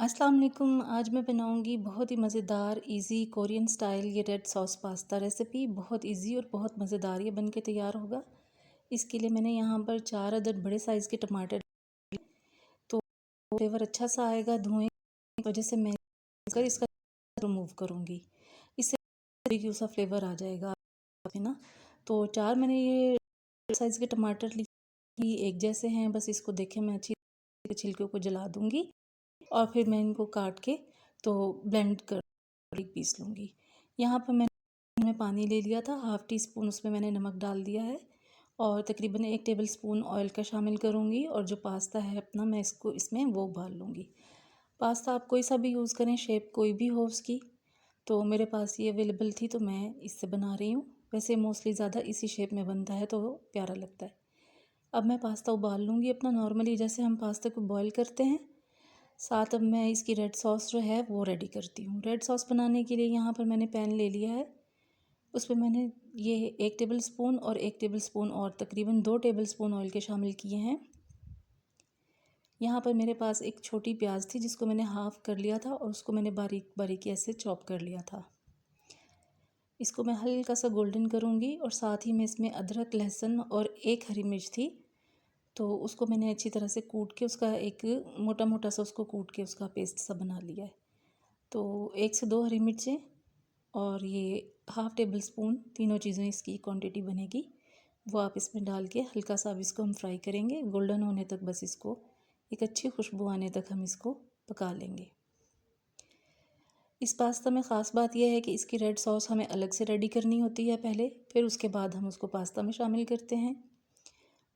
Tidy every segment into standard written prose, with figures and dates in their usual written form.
अस्सलाम वालेकुम। आज मैं बनाऊंगी बहुत ही मज़ेदार इजी कोरियन स्टाइल ये रेड सॉस पास्ता रेसिपी। बहुत इजी और बहुत मज़ेदार ये बनके तैयार होगा। इसके लिए मैंने यहाँ पर 4 अदद बड़े साइज़ के टमाटर, तो फ्लेवर अच्छा सा आएगा धुएं की वजह से मैं इसका रिमूव करूँगी। इससे क्यों सा फ्लेवर आ जाएगा, है ना। तो 4 मैंने ये साइज़ के टमाटर लिए, एक जैसे हैं, बस इसको देखें मैं अच्छी छिलके को जला दूँगी और फिर मैं इनको काट के तो ब्लेंड कर पीस लूँगी। यहाँ पर मैंने पानी ले लिया था, हाफ़ टी स्पून उसमें मैंने नमक डाल दिया है और तकरीबन 1 टेबल स्पून ऑयल का शामिल करूँगी। और जो पास्ता है अपना, मैं इसको इसमें वो उबाल लूँगी। पास्ता आप कोई सा भी यूज़ करें, शेप कोई भी हो उसकी, तो मेरे पास ये अवेलेबल थी तो मैं इससे बना रही हूँ। वैसे मोस्टली ज़्यादा इसी शेप में बनता है तो वो प्यारा लगता है। अब मैं पास्ता उबाल लूँगी अपना, नॉर्मली जैसे हम पास्ता को बॉयल करते हैं। साथ अब मैं इसकी रेड सॉस जो है वो रेडी करती हूँ। रेड सॉस बनाने के लिए यहाँ पर मैंने पैन ले लिया है, उसमें मैंने ये 1 टेबल स्पून और 1 टेबल स्पून और तकरीबन 2 टेबल स्पून ऑयल के शामिल किए हैं। यहाँ पर मेरे पास एक छोटी प्याज थी जिसको मैंने हाफ़ कर लिया था और उसको मैंने बारीक बारीक ऐसे चॉप कर लिया था। इसको मैं हल्का सा गोल्डन करूँगी और साथ ही में इसमें अदरक, लहसुन और एक हरी मिर्च थी, तो उसको मैंने अच्छी तरह से कूट के उसका एक मोटा मोटा सा उसको कूट के उसका पेस्ट सा बना लिया है। तो 1 से 2 हरी मिर्चें और ये हाफ़ टेबल स्पून, तीनों चीज़ें इसकी क्वांटिटी बनेगी, वो आप इसमें डाल के हल्का सा अब इसको हम फ्राई करेंगे गोल्डन होने तक। बस इसको एक अच्छी खुशबू आने तक हम इसको पका लेंगे। इस पास्ता में ख़ास बात यह है कि इसकी रेड सॉस हमें अलग से रेडी करनी होती है पहले, फिर उसके बाद हम उसको पास्ता में शामिल करते हैं।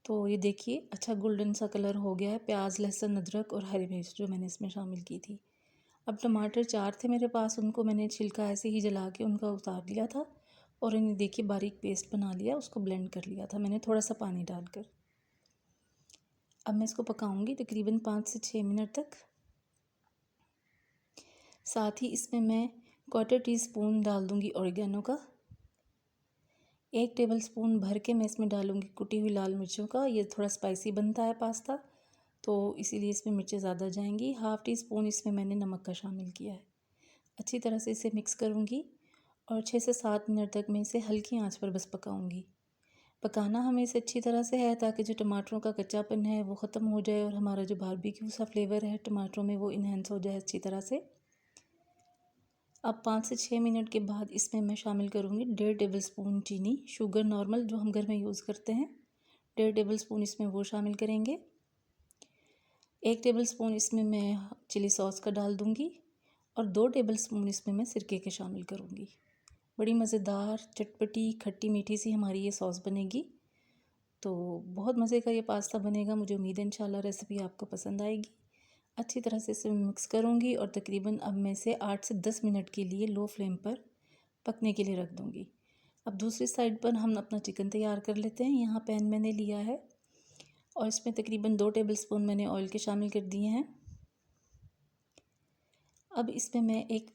तो ये देखिए अच्छा गोल्डन सा कलर हो गया है। प्याज, लहसुन, अदरक और हरी मिर्च जो मैंने इसमें शामिल की थी। अब टमाटर 4 थे मेरे पास, उनको मैंने छिलका ऐसे ही जला के उनका उतार लिया था और इन्हें देखिए बारीक पेस्ट बना लिया, उसको ब्लेंड कर लिया था मैंने थोड़ा सा पानी डालकर। अब मैं इसको पकाऊंगी तकरीबन 5 से 6 मिनट तक। साथ ही इसमें मैं 1/4 टीस्पून डाल दूँगी ऑरिगेनो का। 1 टेबल स्पून भर के मैं इसमें डालूँगी कुटी हुई लाल मिर्चों का। ये थोड़ा स्पाइसी बनता है पास्ता, तो इसीलिए इसमें मिर्चें ज़्यादा जाएंगी। हाफ़ टी स्पून इसमें मैंने नमक का शामिल किया है। अच्छी तरह से इसे मिक्स करूँगी और 6 से 7 मिनट तक मैं इसे हल्की आंच पर बस पकाऊँगी। पकाना हमें इसे अच्छी तरह से है ताकि जो टमाटरों का कच्चापन है वो ख़त्म हो जाए और हमारा जो बारबेक्यू सा फ्लेवर है टमाटरों में वो इन्हेंस हो जाए अच्छी तरह से। अब 5 से 6 मिनट के बाद इसमें मैं शामिल करूँगी 1.5 टेबल स्पून चीनी, शुगर नॉर्मल जो हम घर में यूज़ करते हैं, 1.5 टेबल स्पून इसमें वो शामिल करेंगे। 1 टेबल स्पून इसमें मैं चिली सॉस का डाल दूँगी और 2 टेबल स्पून इसमें मैं सिरके के शामिल करूँगी। बड़ी मज़ेदार, चटपटी, खट्टी मीठी सी हमारी ये सॉस बनेगी। तो बहुत मज़े का ये पास्ता बनेगा। मुझे उम्मीद है इंशाल्लाह रेसिपी आपको पसंद आएगी। अच्छी तरह से इसे मिक्स करूँगी और तकरीबन अब मैं इसे 8 से 10 मिनट के लिए लो फ्लेम पर पकने के लिए रख दूँगी। अब दूसरी साइड पर हम अपना चिकन तैयार कर लेते हैं। यहाँ पैन मैंने लिया है और इसमें तकरीबन 2 टेबल स्पून मैंने ऑयल के शामिल कर दिए हैं। अब इसमें मैं एक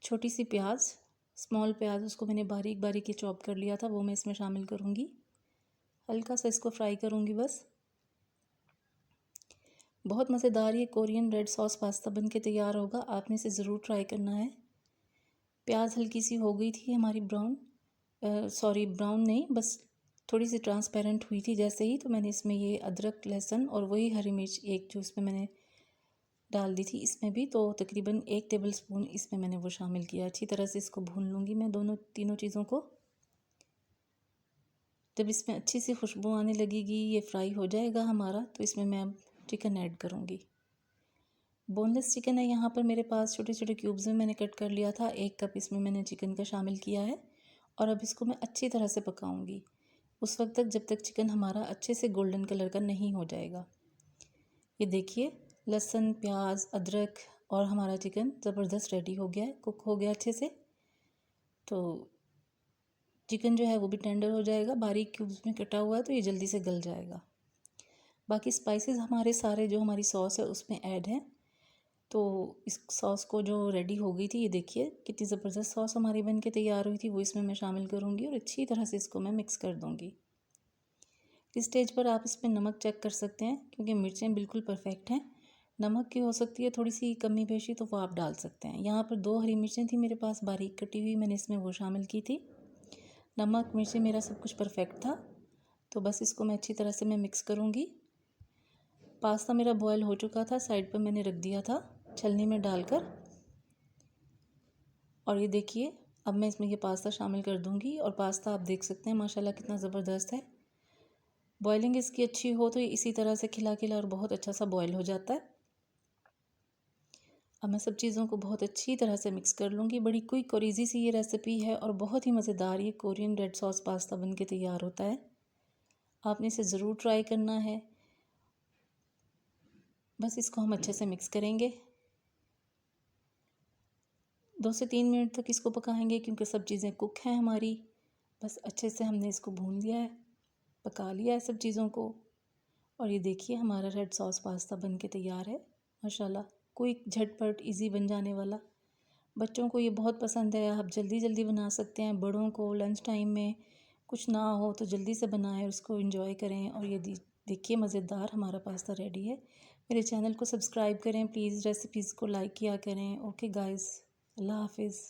छोटी सी प्याज, स्मॉल प्याज, उसको मैंने बारीक बारीक चॉप कर लिया था, वो मैं इसमें शामिल करूँगी। हल्का सा इसको फ्राई करूँगी बस। बहुत मज़ेदार ये कोरियन रेड सॉस पास्ता बन के तैयार होगा, आपने इसे ज़रूर ट्राई करना है। प्याज हल्की सी हो गई थी हमारी ब्राउन, ब्राउन नहीं, बस थोड़ी सी ट्रांसपेरेंट हुई थी जैसे ही, तो मैंने इसमें ये अदरक, लहसुन और वही हरी मिर्च एक जो इसमें मैंने डाल दी थी इसमें भी, तो तकरीबन 1 टेबल स्पून इसमें मैंने वो शामिल किया। अच्छी तरह से इसको भून लूँगी मैं तीनों चीज़ों को। जब इसमें अच्छी सी खुशबू आने लगेगी, ये फ्राई हो जाएगा हमारा, तो इसमें मैं अब चिकन ऐड करूँगी। बोनलेस चिकन है यहाँ पर मेरे पास, छोटे छोटे क्यूब्स में मैंने कट कर लिया था। 1 कप इसमें मैंने चिकन का शामिल किया है और अब इसको मैं अच्छी तरह से पकाऊंगी उस वक्त तक जब तक चिकन हमारा अच्छे से गोल्डन कलर का नहीं हो जाएगा। ये देखिए लहसुन, प्याज, अदरक और हमारा चिकन ज़बरदस्त रेडी हो गया है, कुक हो गया अच्छे से। तो चिकन जो है वो भी टेंडर हो जाएगा, बारीक क्यूब्स में कटा हुआ है तो ये जल्दी से गल जाएगा। बाकी स्पाइसेस हमारे सारे जो हमारी सॉस है उसमें ऐड हैं। तो इस सॉस को जो रेडी हो गई थी, ये देखिए कितनी ज़बरदस्त सॉस हमारी बन के तैयार हुई थी, वो इसमें मैं शामिल करूँगी और अच्छी तरह से इसको मैं मिक्स कर दूँगी। इस स्टेज पर आप इसमें नमक चेक कर सकते हैं क्योंकि मिर्चें बिल्कुल परफेक्ट हैं। नमक की हो सकती है थोड़ी सी कमी पेशी, तो वो आप डाल सकते हैं। यहाँ पर 2 हरी मिर्चें थी मेरे पास बारीक कटी हुई, मैंने इसमें वो शामिल की थी। नमक मिर्ची मेरा सब कुछ परफेक्ट था। तो बस इसको मैं अच्छी तरह से मिक्स करूँगी। पास्ता मेरा बॉयल हो चुका था, साइड पर मैंने रख दिया था छलनी में डालकर। और ये देखिए, अब मैं इसमें ये पास्ता शामिल कर दूँगी और पास्ता आप देख सकते हैं माशाल्लाह कितना ज़बरदस्त है। बॉयलिंग इसकी अच्छी हो तो ये इसी तरह से खिला खिला और बहुत अच्छा सा बॉयल हो जाता है। अब मैं सब चीज़ों को बहुत अच्छी तरह से मिक्स कर लूँगी। बड़ी क्विक और इजी सी ये रेसिपी है और बहुत ही मज़ेदार ये कोरियन रेड सॉस पास्ता बन के तैयार होता है। आपने इसे ज़रूर ट्राई करना है। बस इसको हम अच्छे से मिक्स करेंगे। 2 से 3 मिनट तक इसको पकाएंगे क्योंकि सब चीज़ें कुक हैं हमारी। बस अच्छे से हमने इसको भून लिया है, पका लिया है सब चीज़ों को। और ये देखिए हमारा रेड सॉस पास्ता बन के तैयार है माशाल्लाह। क्विक, झटपट, इजी बन जाने वाला। बच्चों को ये बहुत पसंद है, आप जल्दी जल्दी बना सकते हैं। बड़ों को लंच टाइम में कुछ ना हो तो जल्दी से बनाएं और उसको एंजॉय करें। और ये देखिए मज़ेदार हमारा पास्ता रेडी है। मेरे चैनल को सब्सक्राइब करें प्लीज़, रेसिपीज़ को लाइक किया करें। ओके गाइस, अल्लाह हाफिज़।